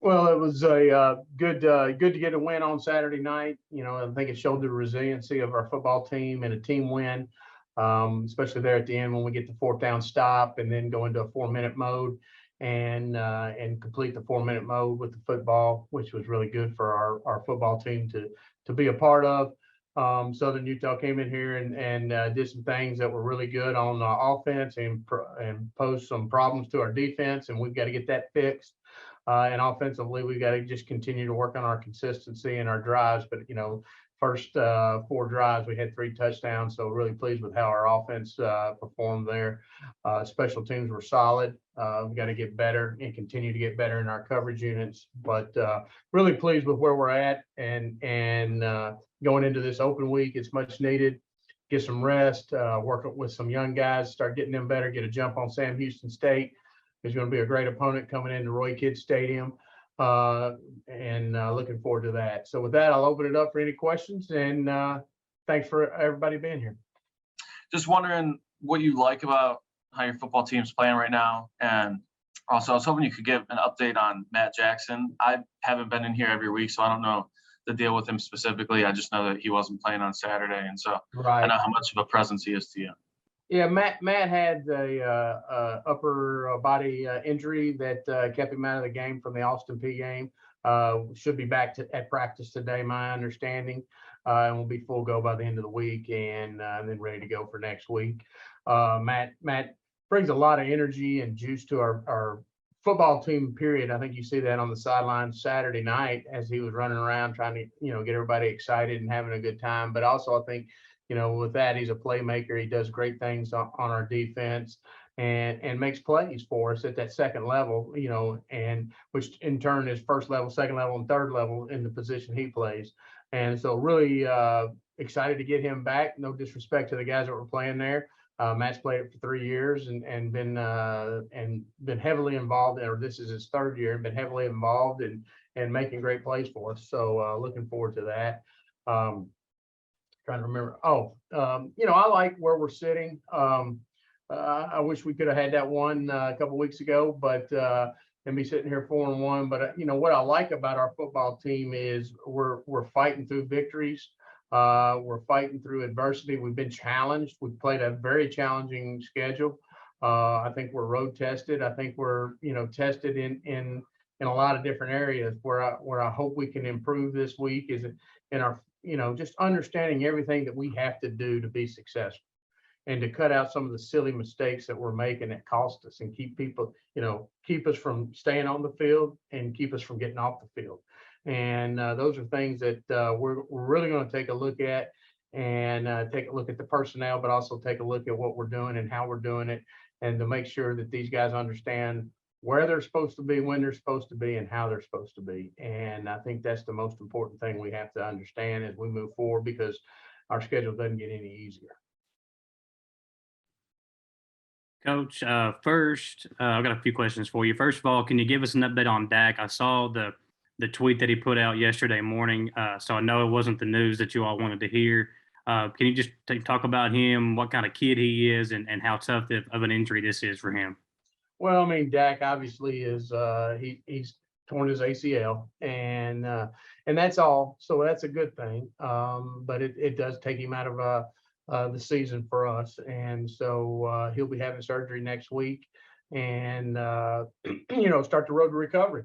Well, it was a good to get a win on Saturday night. I think it showed the resiliency of our football team and a team win, especially there at the end when we get the fourth down stop and then go into a 4-minute mode and complete the 4-minute mode with the football, which was really good for our football team to be a part of. Southern Utah came in here and did some things that were really good on offense and posed some problems to our defense, and we've got to get that fixed. And offensively, we got to just continue to work on our consistency and our drives. But, first 4 drives, we had 3 touchdowns. So really pleased with how our offense performed there. Special teams were solid. We've got to get better and continue to get better in our coverage units. But really pleased with where we're at and going into this open week. It's much needed. Get some rest, work with some young guys, start getting them better, get a jump on Sam Houston State. Is going to be a great opponent coming into Roy Kidd Stadium, and looking forward to that. So with that, I'll open it up for any questions, and thanks for everybody being here. Just wondering what you like about how your football team's playing right now, and also I was hoping you could give an update on Matt Jackson. I haven't been in here every week, so I don't know the deal with him specifically. I just know that he wasn't playing on Saturday, and so I know how much of a presence he is to you. Yeah, Matt had a upper body injury that kept him out of the game from the Austin P game. Should be back at practice today, my understanding, and will be full go by the end of the week, and then ready to go for next week. Matt brings a lot of energy and juice to our football team. Period. I think you see that on the sideline Saturday night as he was running around trying to get everybody excited and having a good time. But also, I think, with that, he's a playmaker. He does great things on our defense and makes plays for us at that second level, and which in turn is first level, second level, and third level in the position he plays. And so really excited to get him back. No disrespect to the guys that were playing there. Matt's played it for 3 years and been heavily involved, or this is his 3rd year, and been heavily involved and making great plays for us. So looking forward to that. Trying to remember. I like where we're sitting. I wish we could have had that one a couple weeks ago, but and be sitting here 4-1. But what I like about our football team is we're fighting through victories. We're fighting through adversity. We've been challenged. We've played a very challenging schedule. I think we're road tested. I think we're tested in a lot of different areas. Where I hope we can improve this week is in our just understanding everything that we have to do to be successful and to cut out some of the silly mistakes that we're making that cost us and keep people, keep us from staying on the field and keep us from getting off the field. And those are things that we're really going to take a look at and take a look at the personnel, but also take a look at what we're doing and how we're doing it, and to make sure that these guys understand where they're supposed to be, when they're supposed to be, and how they're supposed to be. And I think that's the most important thing we have to understand as we move forward, because our schedule doesn't get any easier. Coach, first, I've got a few questions for you. First of all, can you give us an update on Dak? I saw the tweet that he put out yesterday morning, so I know it wasn't the news that you all wanted to hear. Can you just talk about him, what kind of kid he is, and how tough of an injury this is for him? Well, I mean, Dak obviously is he's torn his ACL, and that's all. So that's a good thing. But it does take him out of the season for us, and so he'll be having surgery next week, and start the road to recovery.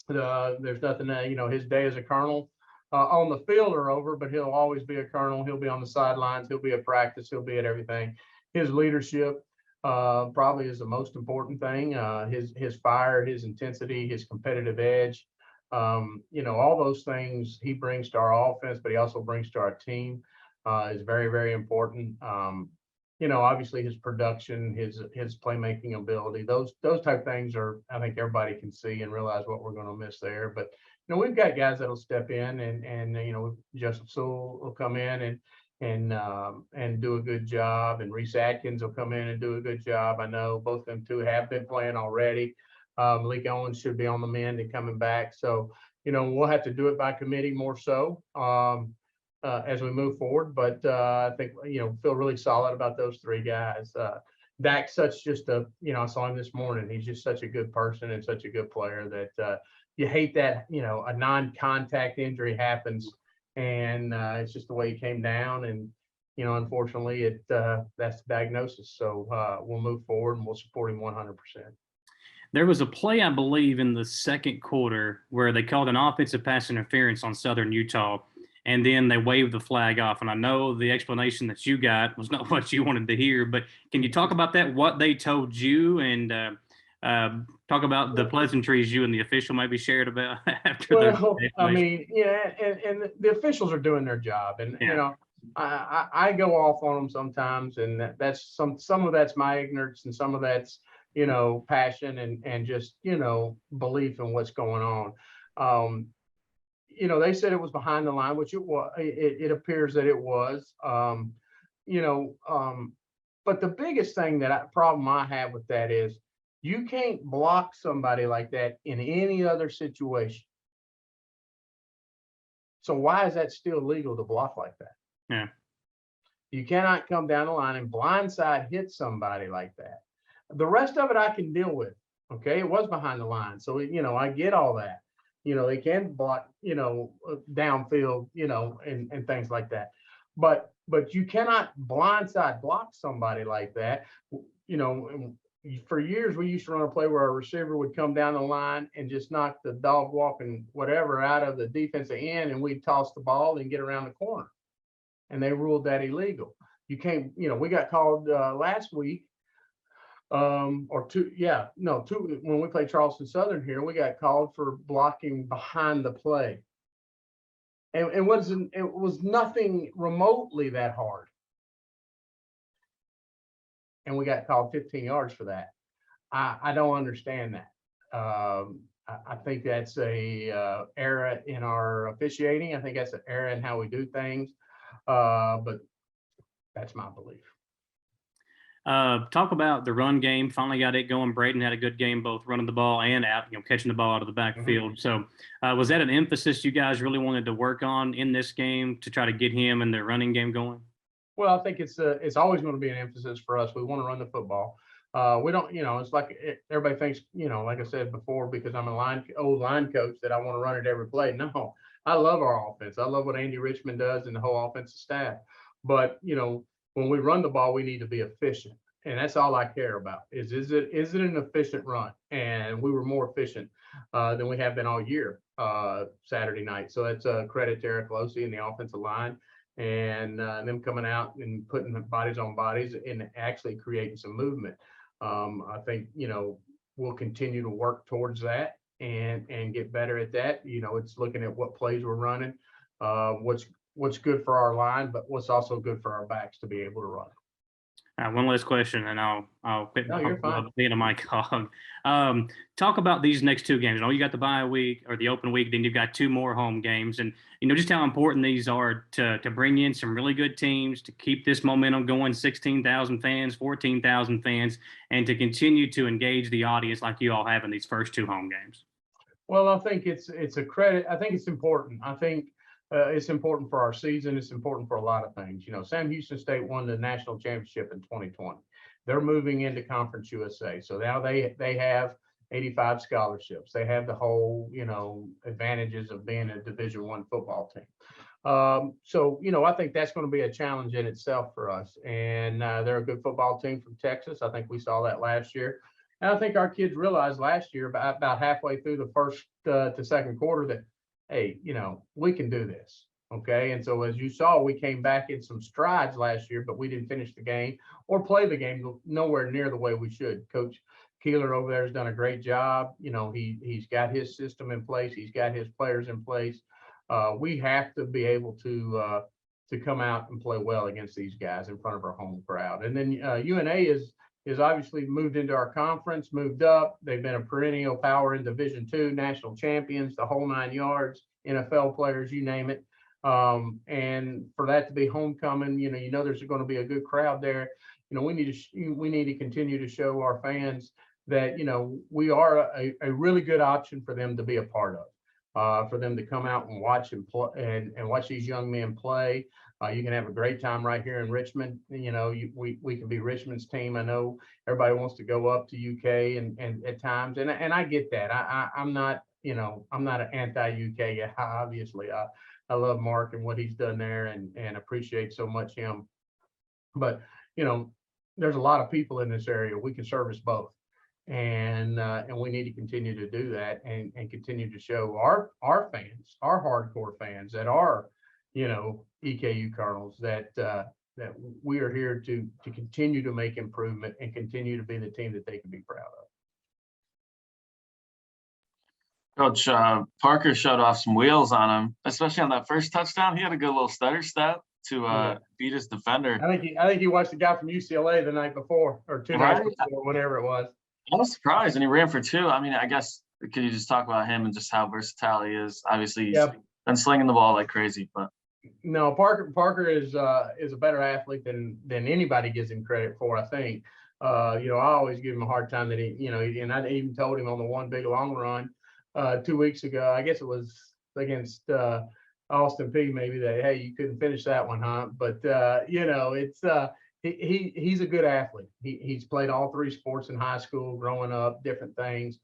There's nothing his day as a Colonel on the field are over, but he'll always be a Colonel. He'll be on the sidelines. He'll be at practice. He'll be at everything. His leadership probably is the most important thing. His fire, his intensity, his competitive edge, all those things he brings to our offense, but he also brings to our team is very, very important. Obviously his production, his playmaking ability, those type of things are, I think everybody can see and realize what we're going to miss there. But we've got guys that'll step in, and Joseph Sewell will come in and do a good job, and Reese Atkins will come in and do a good job. I know both of them two have been playing already. Malik Owens should be on the mend and coming back. So we'll have to do it by committee more so as we move forward. But I think feel really solid about those 3 guys. Dak's such just a, I saw him this morning. He's just such a good person and such a good player that you hate that, a non-contact injury happens, and it's just the way he came down. And, unfortunately, that's the diagnosis. So we'll move forward and we'll support him 100%. There was a play, I believe, in the second quarter where they called an offensive pass interference on Southern Utah, and then they waved the flag off. And I know the explanation that you got was not what you wanted to hear, but can you talk about that, what they told you, and talk about the pleasantries you and the official maybe shared about after the I mean, and the officials are doing their job. And, I go off on them sometimes, and that's some of that's my ignorance, and some of that's, passion and just, belief in what's going on. They said it was behind the line, which it was. It appears that it was. But the biggest thing problem I have with that is you can't block somebody like that in any other situation. So why is that still legal to block like that? Yeah. You cannot come down the line and blindside hit somebody like that. The rest of it I can deal with. Okay, it was behind the line, so I get all that. They can block, downfield, and things like that. But you cannot blindside block somebody like that. For years we used to run a play where a receiver would come down the line and just knock the dog walking whatever out of the defensive end, and we'd toss the ball and get around the corner. And they ruled that illegal. You can't, we got called last week. When we played Charleston Southern here, we got called for blocking behind the play. And it was nothing remotely that hard. And we got called 15 yards for that. I don't understand that. I think that's a error in our officiating. I think that's an error in how we do things. But that's my belief. Talk about the run game. Finally got it going. Braden had a good game, both running the ball and out, catching the ball out of the backfield. So was that an emphasis you guys really wanted to work on in this game to try to get him and the running game going? Well, I think it's always going to be an emphasis for us. We want to run the football. We don't, it's like everybody thinks, like I said before, because I'm old line coach, that I want to run it every play. No, I love our offense. I love what Andy Richmond does and the whole offensive staff. But, when we run the ball, we need to be efficient. And that's all I care about is it an efficient run? And we were more efficient than we have been all year Saturday night. So that's a credit to Eric Losey and the offensive line, and them coming out and putting bodies on bodies and actually creating some movement. I think, we'll continue to work towards that and get better at that. It's looking at what plays we're running, what's good for our line, but what's also good for our backs to be able to run. One last question, and I'll quit being a mic hog. Talk about these next two games. I know you got the bye week or the open week, then you've got two more home games, and just how important these are to bring in some really good teams, to keep this momentum going. 16,000 fans, 14,000 fans, and to continue to engage the audience like you all have in these first two home games. Well, I think it's a credit. I think it's important. I think it's important for our season. It's important for a lot of things. Sam Houston State won the national championship in 2020. They're moving into Conference USA. So now they have 85 scholarships. They have the whole, advantages of being a Division I football team. So, I think that's going to be a challenge in itself for us. And they're a good football team from Texas. I think we saw that last year. And I think our kids realized last year, about halfway through the first to second quarter, that, hey, we can do this. Okay. And so as you saw, we came back in some strides last year, but we didn't finish the game or play the game nowhere near the way we should. Coach Keeler over there has done a great job. He's got his system in place. He's got his players in place. We have to be able to come out and play well against these guys in front of our home crowd. And then UNA is obviously moved into our conference, moved up. They've been a perennial power in Division II, national champions, the whole 9 yards, NFL players, you name it. And for that to be homecoming, there's going to be a good crowd there. We need to continue to show our fans that, we are a really good option for them to be a part of. for them to come out and watch and play and watch these young men play. You can have a great time right here in Richmond. We can be Richmond's team. I know everybody wants to go up to UK and at times, and I get that. I'm not, I'm not an anti-UK guy. Obviously, I love Mark and what he's done there, and appreciate so much him. But there's a lot of people in this area. We can service both, and we need to continue to do that and continue to show our fans, our hardcore fans that are EKU Colonels, that we are here to continue to make improvement and continue to be the team that they can be proud of. Coach, Parker showed off some wheels on him, especially on that first touchdown. He had a good little stutter step to beat his defender. I think he watched the guy from UCLA the night before, or 2 nights before, whatever it was. I was surprised, and he ran for 2. I mean, I guess, could you just talk about him and just how versatile he is? Obviously, he's been slinging the ball like crazy, but. No, Parker is a better athlete than anybody gives him credit for, I think. I always give him a hard time that he, and I even told him on the one big long run 2 weeks ago, I guess it was against Austin P, maybe, that, hey, you couldn't finish that one, huh? But it's he's a good athlete. He's played all 3 sports in high school, growing up, different things.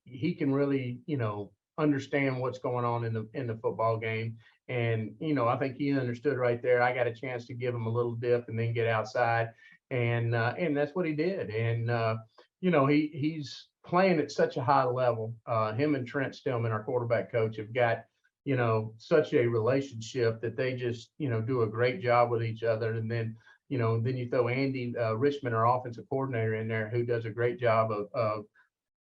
He can really, understand what's going on in the football game. And, I think he understood right there. I got a chance to give him a little dip and then get outside. And that's what he did. And, he's playing at such a high level. Him and Trent Stillman, our quarterback coach, have got, such a relationship that they just, do a great job with each other. And then, then you throw Andy Richmond, our offensive coordinator, in there, who does a great job of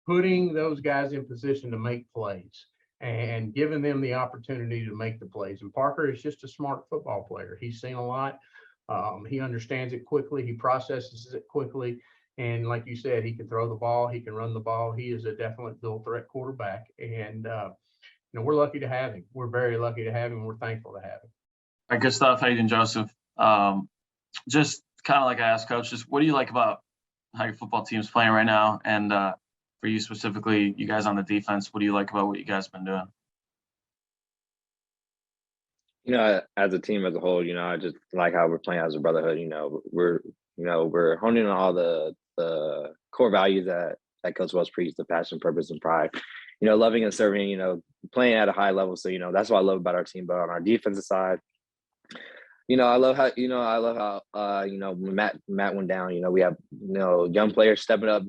putting those guys in position to make plays and giving them the opportunity to make the plays. And Parker is just a smart football player. He's seen a lot. He understands it quickly. He processes it quickly. And like you said, he can throw the ball. He can run the ball. He is a definite dual threat quarterback. And, we're lucky to have him. We're very lucky to have him. We're thankful to have him. All right, good stuff, Hayden Joseph. Just kind of like I asked Coach, just what do you like about how your football team's playing right now? And for you specifically, you guys on the defense, what do you like about what you guys have been doing? As a team as a whole, I just like how we're playing as a brotherhood. We're honing on all the core values that Coach Wells preached: the passion, purpose, and pride. Loving and serving. Playing at a high level. So that's what I love about our team. But on our defensive side, I love how when Matt went down. We have young players stepping up.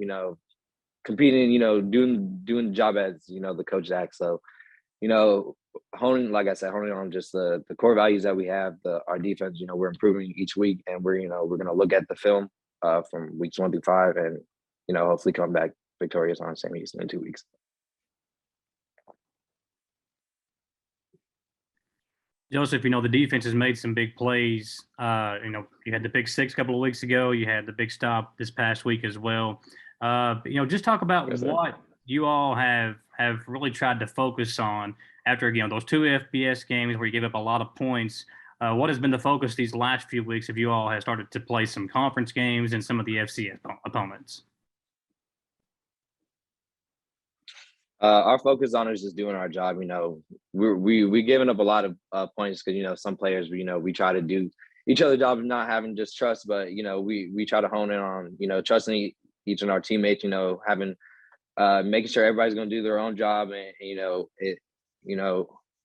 Competing. Doing the job as the coach Zack. So honing on just the core values that we have. Our defense. We're improving each week, and we're going to look at the film from weeks 1 through 5, and hopefully come back victorious on Sam Houston in 2 weeks. Joseph, the defense has made some big plays. You had the pick 6 a couple of weeks ago. You had the big stop this past week as well. Just talk about what you all have really tried to focus on after, those 2 FBS games where you gave up a lot of points. What has been the focus these last few weeks if you all have started to play some conference games and some of the FCS opponents? Our focus on is just doing our job. We're giving up a lot of points because some players we try to do each other's job and not having just trust, but we try to hone in on trusting each of our teammates. Having making sure everybody's going to do their own job, and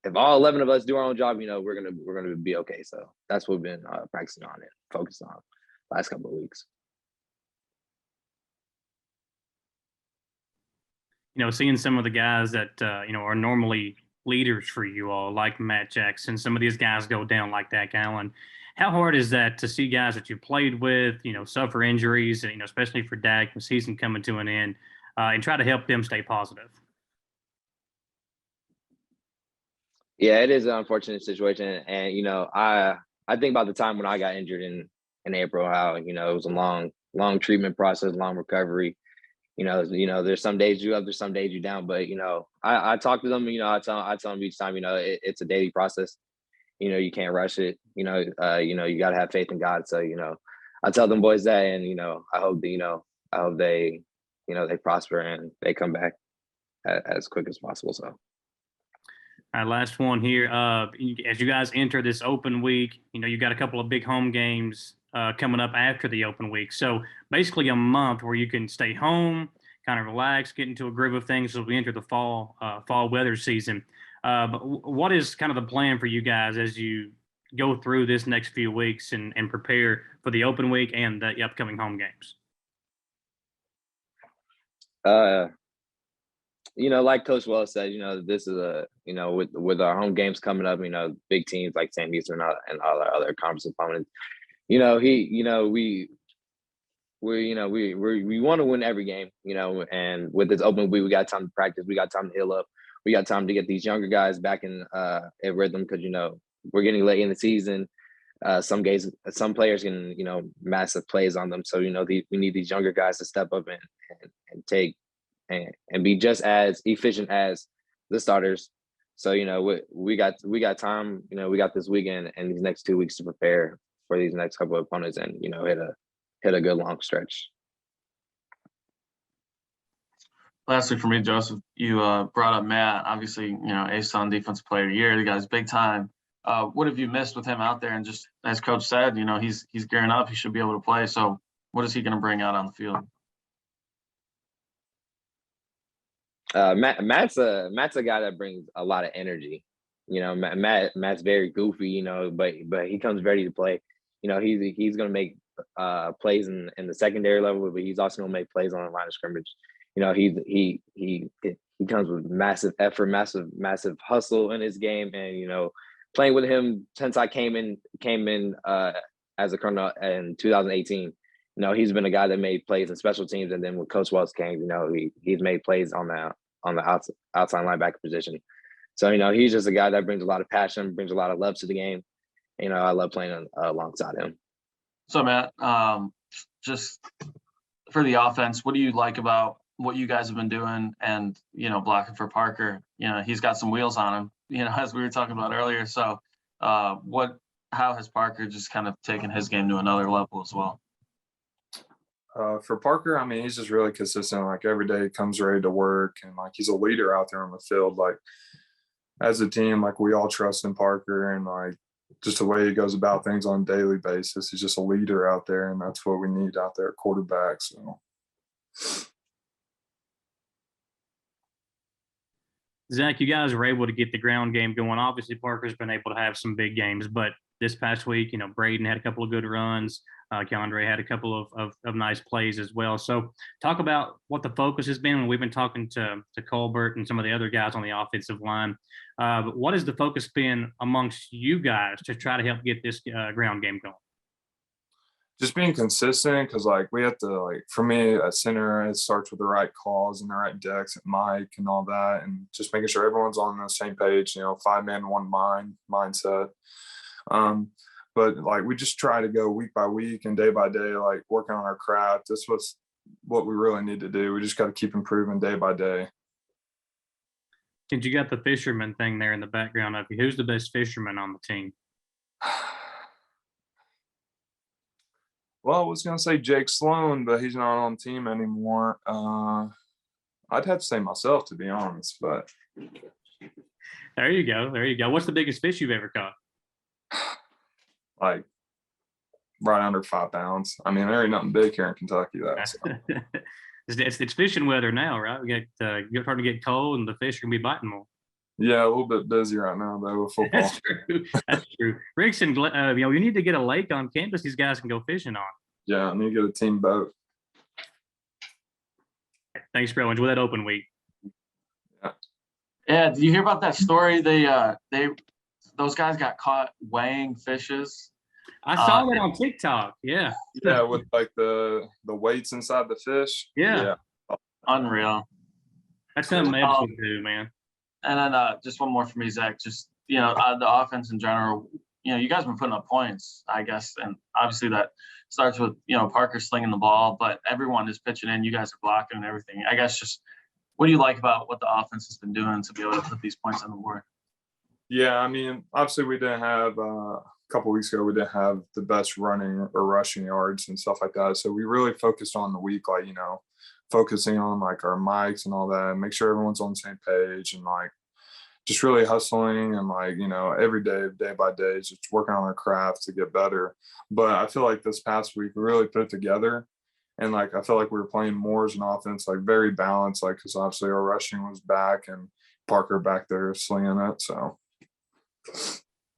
if all 11 of us do our own job, we're gonna be okay. So that's what we've been practicing on and focused on last couple of weeks. Seeing some of the guys that, are normally leaders for you all, like Matt Jackson, some of these guys go down like Dak Allen. How hard is that to see guys that you played with, suffer injuries, especially for Dak, the season coming to an end, and try to help them stay positive? Yeah, it is an unfortunate situation. And, I think about the time when I got injured in April, how, it was a long treatment process, long recovery. There's some days you up, there's some days you down, but I talk to them, I tell them each time, it's a daily process. You can't rush it. You got to have faith in God. So, I tell them boys that, and I hope they, they prosper and they come back as quick as possible. So. All right, last one here. As you guys enter this open week, you got a couple of big home games coming up after the open week. So basically a month where you can stay home, kind of relax, get into a groove of things as we enter the fall weather season. But what is kind of the plan for you guys as you go through this next few weeks and prepare for the open week and the upcoming home games? Like Coach Walt said, this is with our home games coming up, big teams like Sam Houston and all our other conference opponents. We want to win every game, and with this open week, we got time to practice, we got time to heal up, we got time to get these younger guys back in rhythm because we're getting late in the season. Some players can massive plays on them, so we need these younger guys to step up and take and be just as efficient as the starters. So we got time. We got this weekend and these next 2 weeks to prepare for these next couple of opponents, and hit a good long stretch. Lastly, for me, Joseph, you brought up Matt. Obviously, ASUN Defensive Player of the Year. The guy's big time. What have you missed with him out there? And just as Coach said, he's gearing up. He should be able to play. So, what is he going to bring out on the field? Matt's a guy that brings a lot of energy. Matt's very goofy, but he comes ready to play. He's going to make plays in the secondary level, but he's also going to make plays on the line of scrimmage. He comes with massive effort, massive hustle in his game, and playing with him since I came in as a colonel in 2018. He's been a guy that made plays in special teams, and then when Coach Wells came, he's made plays on the outside linebacker position. So he's just a guy that brings a lot of passion, brings a lot of love to the game. I love playing alongside him. So Matt, just for the offense, what do you like about what you guys have been doing and blocking for Parker? He's got some wheels on him, as we were talking about earlier. So how has Parker just kind of taken his game to another level as well? For Parker, I mean, he's just really consistent. Like every day he comes ready to work, and like he's a leader out there on the field. Like as a team, like we all trust in Parker, and like just the way he goes about things on a daily basis. He's just a leader out there, and that's what we need out there at quarterback. So Zach, you guys were able to get the ground game going. Obviously, Parker's been able to have some big games, but this past week, Braden had a couple of good runs. Keandre had a couple of nice plays as well. So talk about what the focus has been. We've been talking to Colbert and some of the other guys on the offensive line. But what has the focus been amongst you guys to try to help get this ground game going? just being consistent, because like we have to, like, for me at center, it starts with the right calls and the right decks at Mike and all that, and just making sure everyone's on the same page, 5-man, 1 mind mindset. But like we just try to go week by week and day by day, like working on our craft. This was what we really need to do. We just got to keep improving day by day. Since you got the Fisherman thing there in the background of you, who's the best fisherman on the team? Well, I was going to say Jake Sloan, but he's not on the team anymore. I'd have to say myself, to be honest, but. There you go. There you go. What's the biggest fish you've ever caught? Like right under 5 pounds. I mean, there ain't nothing big here in Kentucky, though. So. It's fishing weather now, right? You're starting to get cold, and the fish are gonna be biting more. Yeah, a little bit busy right now though with football. That's true. That's true. Rickson, you need to get a lake on campus these guys can go fishing on. Yeah, I need to get a team boat. Thanks, Bro. Enjoy that open week. Yeah, did you hear about that story? Those guys got caught weighing fishes. I saw that on TikTok. Yeah. Yeah, with like the weights inside the fish. Yeah. Unreal. That's something else to do, man. And then just one more for me, Zach. Just the offense in general. You guys been putting up points, I guess, and obviously that starts with Parker slinging the ball, but everyone is pitching in. You guys are blocking and everything. I guess just what do you like about what the offense has been doing to be able to put these points on the board? Yeah, I mean, obviously we didn't have a couple weeks ago. We didn't have the best running or rushing yards and stuff like that. So we really focused on the week, like focusing on like our mics and all that, and make sure everyone's on the same page and like just really hustling and like, you know, every day, day by day, just working on our craft to get better. But I feel like this past week we really put it together. And like, I feel like we were playing more as an offense, like very balanced, like, because obviously our rushing was back and Parker back there slinging it. So.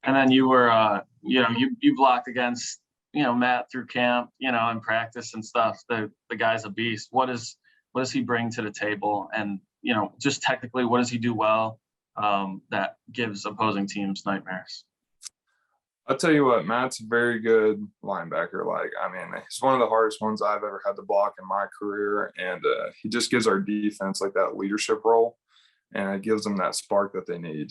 And then you were, you know, you blocked against, you know, Matt through camp, you know, in practice and stuff. The guy's a beast. What does he bring to the table? And, you know, just technically, what does he do well that gives opposing teams nightmares? I'll tell you what, Matt's a very good linebacker. Like, I mean, he's one of the hardest ones I've ever had to block in my career. And he just gives our defense like that leadership role, and it gives them that spark that they need.